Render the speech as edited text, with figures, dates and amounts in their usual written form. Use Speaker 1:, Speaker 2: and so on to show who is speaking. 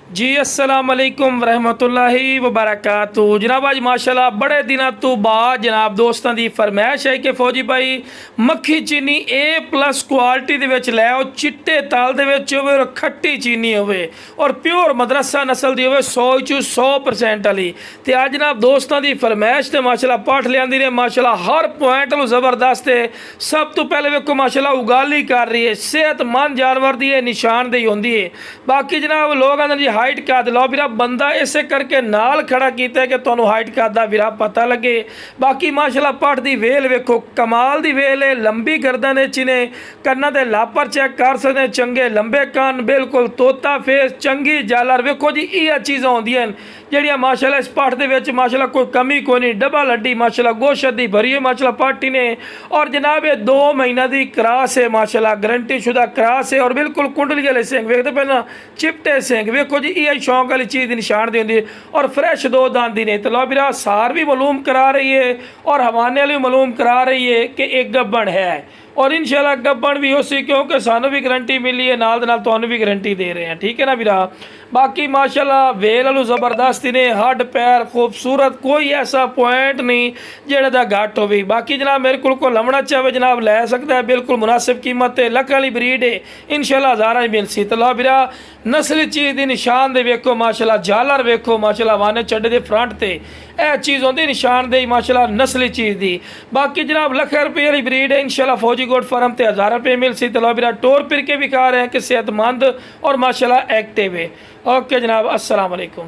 Speaker 1: जी अस्सलाम वालेकुम रहमतुल्लाहि व बरकातुहू। जनाब अज माशाल्लाह बड़े दिनों तो बाद जनाब दोस्तों की फरमाइश है कि फौजी भाई मक्खी चीनी A+ क्वालिटी दे विच लै आओ, चिट्टे ताल दे विच होवे और खट्टी चीनी होवे और प्योर मदरसा नस्ल दी होवे 100% वाली। ते अज जनाब दोस्तों की फरमाइश ते माशाल्लाह पाठ लियांदी ने माशाल्लाह हर पॉइंट नु जबरदस्त है। सब तो पहले वेखो माशाल्लाह उगाली कर रही है, सेहतमंद जानवर दी निशानदेही होंदी है। बाकी जनाब लोग आंदे जी हाइट का लो वीरा बंदा इसे करके नाल खड़ा किया कि तुहानू हाइट का वीरा पता लगे। बाकी माशाल्लाह पट की वेल वेखो कमाल की वेल है, लंबी गर्दन चिने कन्ना दे लापर चेक कर सकते हैं, चंगे लंबे कान, बिल्कुल तोता फेस, चंगी जालर। वेखो जी ये चीज़ां होंदियां जड़ियाँ माशाल्लाह इस पट दे विच माशाल्लाह कोई कमी कोई नहीं, डबल हड्डी माशाल्लाह गोश्त दी भरी है माशाल्लाह पट ही ने। और जनाब ये 2 महीना की क्रास है माशाल्लाह, गारंटी शुदा क्रास है और बिल्कुल कुंडली वाले सिंह वेखते पहला चिपटे सिंह वेखो जी ये शौक वाली चीज़ की निशान दी होंगी और फ्रैश 2 दांत दी ने। तो लो बिरा सार भी मालूम करा रही है और हवाने वाली भी मालूम करा रही है कि एक गब्बन है और इंशाल्लाह गब्बन भी उसी, क्योंकि सानू भी गारंटी मिली है नाल दे नाल तुहानू भी गारंटी दे रहे हैं, ठीक है ना वीरा। बाकी माशाल्लाह वेल वालू जबरदस्त ने, हड पैर खूबसूरत, कोई ऐसा पॉइंट नहीं जेड़ा दा घट होवे। बाकी जनाब मेरे को लमना चाहे जनाब लै सकता है, बिल्कुल मुनासिब कीमत है, लख वाली ब्रीड है, इंशाल्लाह हज़ारा ही मिल सी। तो लो वीरा नस्ली चीज़ की निशान दे वेखो माशाल्लाह, झालर वेखो माशाल्लाह, वाने चड्डे दे फ्रंट ते यह चीज़ होंदी निशानदेही माशाल्लाह नस्ली चीज़ दी। बाकी जनाब लख रुपये वाली ब्रीड है, इंशाल्लाह फौजी गोट फार्म ते 1000 रुपये मिल सी। तो लो वीरा टोर फिर के भी खा रहे हैं कि सेहतमंद और माशाल्लाह एक्टिव है। ओके जनाब, अस्सलाम वालेकुम।